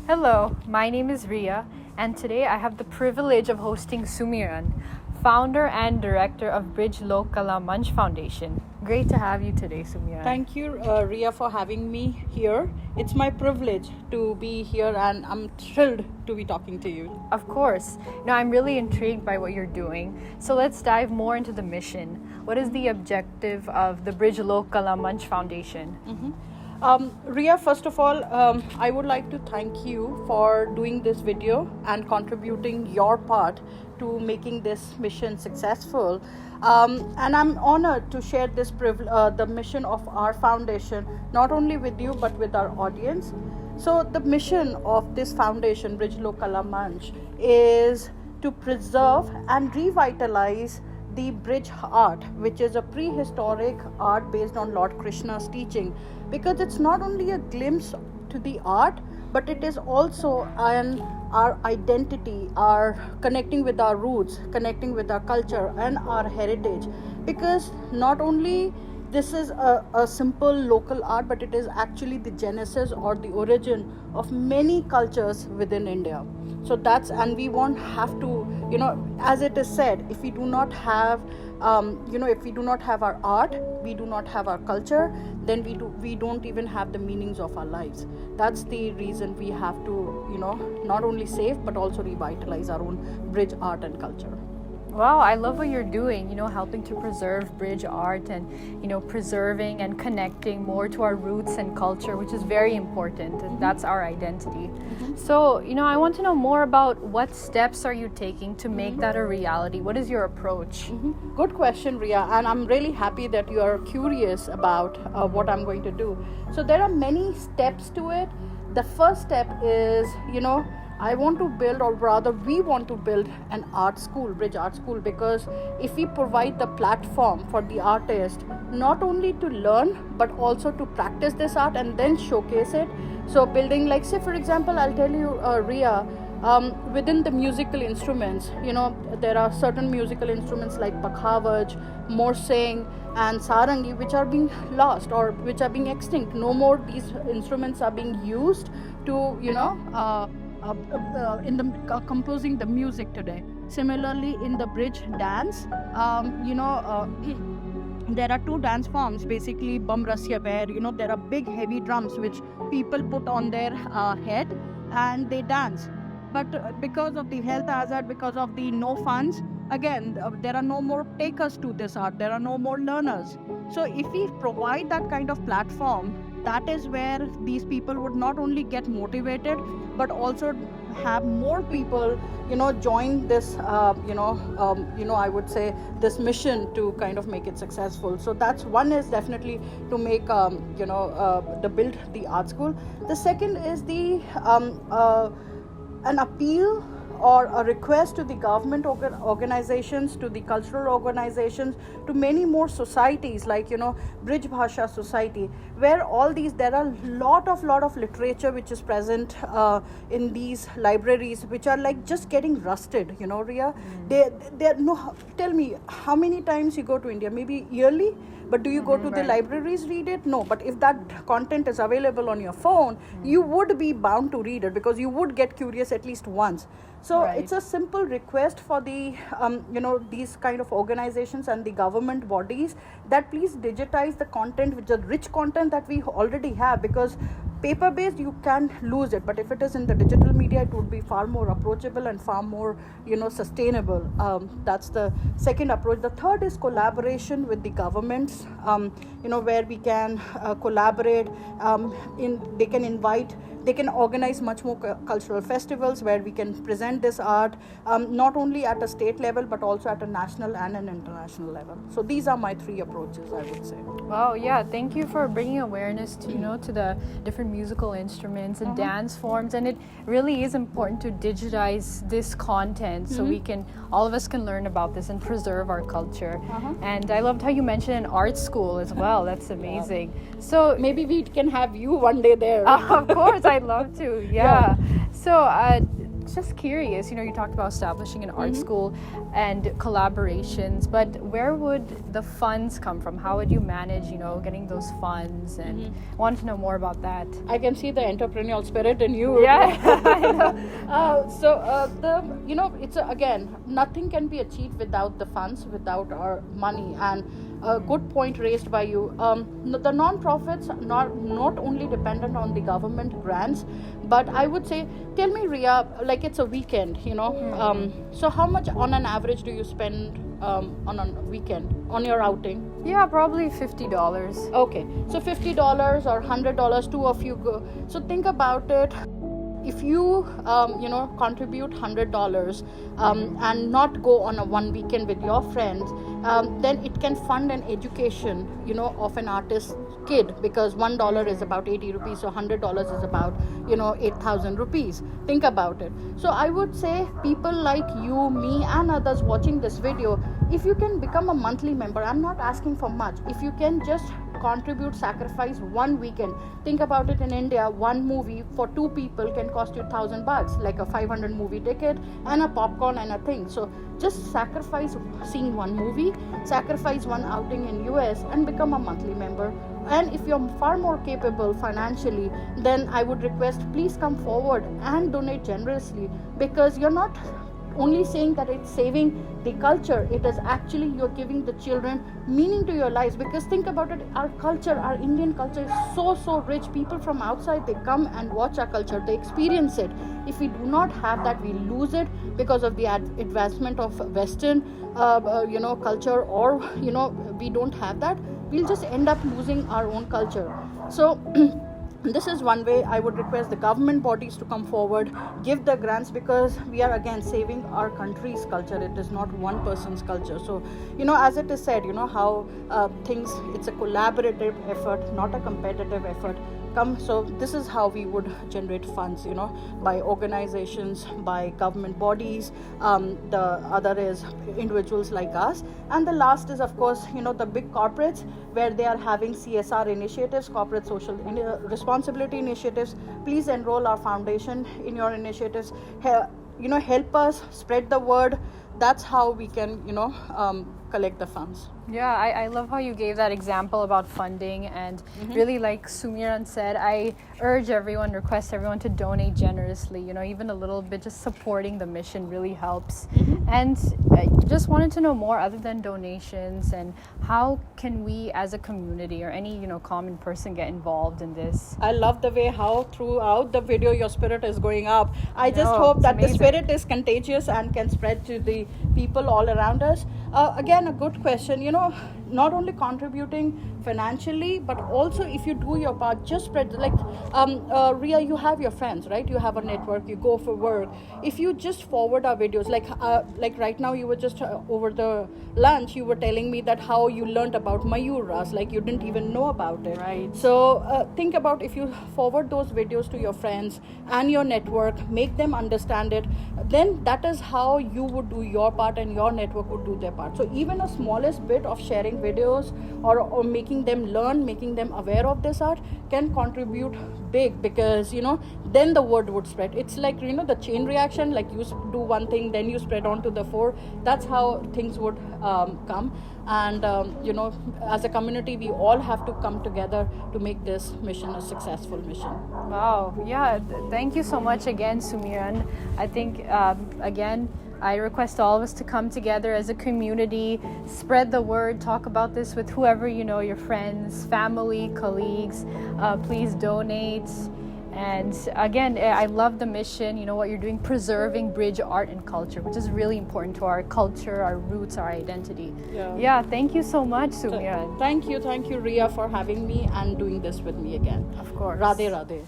Hello, my name is Ria, and today I have the privilege of hosting Sumiran, founder and director of Brij Lokala Manch Foundation. Great to have you today, Sumiran. Thank you, Ria, for having me here. It's my privilege to be here, and I'm thrilled to be talking to you. Of course. I'm really intrigued by what you're doing. So let's dive more into the mission. What is the objective of the Brij Lokala Manch Foundation? Ria, first of all, I would like to thank you for doing this video and contributing your part to making this mission successful. And I'm honored to share this the mission of our foundation, not only with you, but with our audience. So the mission of this foundation, Brij Lokala Manch, is to preserve and revitalize the Brij art, which is a prehistoric art based on Lord Krishna's teaching, because it's not only a glimpse to the art, but it is also our identity, our connecting with our roots, connecting with our culture and our heritage. Because not only this is a simple local art, but it is actually the genesis or the origin of many cultures within India. So and we won't have to, as it is said, if we do not have if we do not have our art, we do not have our culture, then we don't even have the meanings of our lives. That's the reason we have to not only save but also revitalize our own Brij art and culture. Wow, I love what you're doing, helping to preserve Brij art and, preserving and connecting more to our roots and culture, which is very important, and that's our identity. So, I want to know more about what steps are you taking to make that a reality? What is your approach? Good question, Ria, and I'm really happy that you are curious about what I'm going to do. So there are many steps to it. The first step is, I want to build, or rather we want to build an art school, Brij Art School, because if we provide the platform for the artist, not only to learn, but also to practice this art and then showcase it. So building, like, say for example, I'll tell you, Ria, within the musical instruments, there are certain musical instruments like pakhavaj, morsing and sarangi, which are being lost or which are being extinct. No more these instruments are being used to, in the composing the music today. Similarly, in the Brij dance, there are two dance forms, basically bamrasya, where there are big heavy drums which people put on their head and they dance. But because of the health hazard, because of the no funds, again, there are no more takers to this art, there are no more learners. So if we provide that kind of platform, that is where these people would not only get motivated, but also have more people, join this, I would say, this mission to kind of make it successful. So that's one, is definitely to make, the build the art school. The second is an appeal or a request to the government organizations, to the cultural organizations, to many more societies like, Brij Bhasha Society, where there are lot of literature which is present in these libraries, which are like just getting rusted, Ria. Tell me, how many times you go to India? Maybe yearly? But do you go to the libraries, read it? No. But if that content is available on your phone, you would be bound to read it, because you would get curious at least once. So it's a simple request for the, these kind of organizations and the government bodies, that please digitize the content, which is rich content that we already have, because paper-based, you can lose it, but if it is in the digital media, it would be far more approachable and far more, sustainable. That's the second approach. The third is collaboration with the governments, where we can collaborate. They can organize much more cultural festivals where we can present this art, not only at a state level, but also at a national and an international level. So these are my three approaches, I would say. Wow, yeah, thank you for bringing awareness to, to the different musical instruments and dance forms. And it really is important to digitize this content so all of us can learn about this and preserve our culture. And I loved how you mentioned an art school as well. That's amazing. So maybe we can have you one day there. Of course, I'd love to. Yeah. So just curious, you talked about establishing an art school and collaborations, but where would the funds come from? How would you manage, getting those funds? And I wanted to know more about that. I can see the entrepreneurial spirit in you. Yeah, I know. It's again, nothing can be achieved without the funds, without our money. And a good point raised by you. The non-profits are not only dependent on the government grants, but I would say, tell me, Ria, like it's a weekend, so how much on an average do you spend on a weekend on your outing? Yeah, probably $50. Okay, so $50 or $100, two of you go. So think about it. If you contribute $100 and not go on a one weekend with your friends, then it can fund an education of an artist's kid, because $1 is about 80 rupees, so $100 is about 8,000 rupees. Think about it. So I would say people like you, me, and others watching this video, if you can become a monthly member, I'm not asking for much. If you can just contribute, sacrifice one weekend. Think about it. In India, one movie for two people can cost you $1,000, like a 500 movie ticket and a popcorn and a thing. So just sacrifice seeing one movie, sacrifice one outing in US, and become a monthly member. And if you're far more capable financially, then I would request, please come forward and donate generously, because you're not only saying that it's saving the culture, it is actually you're giving the children meaning to your lives. Because think about it, our culture, our Indian culture is so rich. People from outside, they come and watch our culture, they experience it. If we do not have that, we lose it because of the advancement of Western culture, or we don't have that, we'll just end up losing our own culture. So this is one way I would request the government bodies to come forward, give the grants, because we are again saving our country's culture. It is not one person's culture. So, as it is said, how it's a collaborative effort, not a competitive effort. So this is how we would generate funds, by organizations, by government bodies. The other is individuals like us. And the last is, of course, the big corporates, where they are having CSR initiatives, corporate social responsibility initiatives. Please enroll our foundation in your initiatives. Help us spread the word. That's how we can, collect the funds. Yeah, I love how you gave that example about funding, and really, like Sumiran said, I request everyone to donate generously. Even a little bit, just supporting the mission really helps. And I just wanted to know more, other than donations, and how can we as a community or any common person get involved in this? I love the way how throughout the video your spirit is going up. I just hope that amazing. The spirit is contagious and can spread to the people all around us. Again, a good question. Not only contributing financially, but also if you do your part, just spread. Like Ria, you have your friends, right? You have a network, you go for work. If you just forward our videos, like right now, you were just over the lunch, you were telling me that how you learned about Mayuras, like you didn't even know about it. Right. So think about, if you forward those videos to your friends and your network, make them understand it, then that is how you would do your part and your network would do their part. So even a smallest bit of sharing videos or making them learn, making them aware of this art can contribute big, because then the word would spread. It's like the chain reaction, like you do one thing, then you spread on to the four. That's how things would come. And as a community, we all have to come together to make this mission a successful mission. Wow. Yeah, thank you so much again, Sumiran. I think again, I request all of us to come together as a community, spread the word, talk about this with whoever your friends, family, colleagues. Please donate. And again, I love the mission, what you're doing, preserving Brij art and culture, which is really important to our culture, our roots, our identity. Yeah, thank you so much, Sumiran. Thank you, Ria, for having me and doing this with me again. Of course. Radhe Radhe.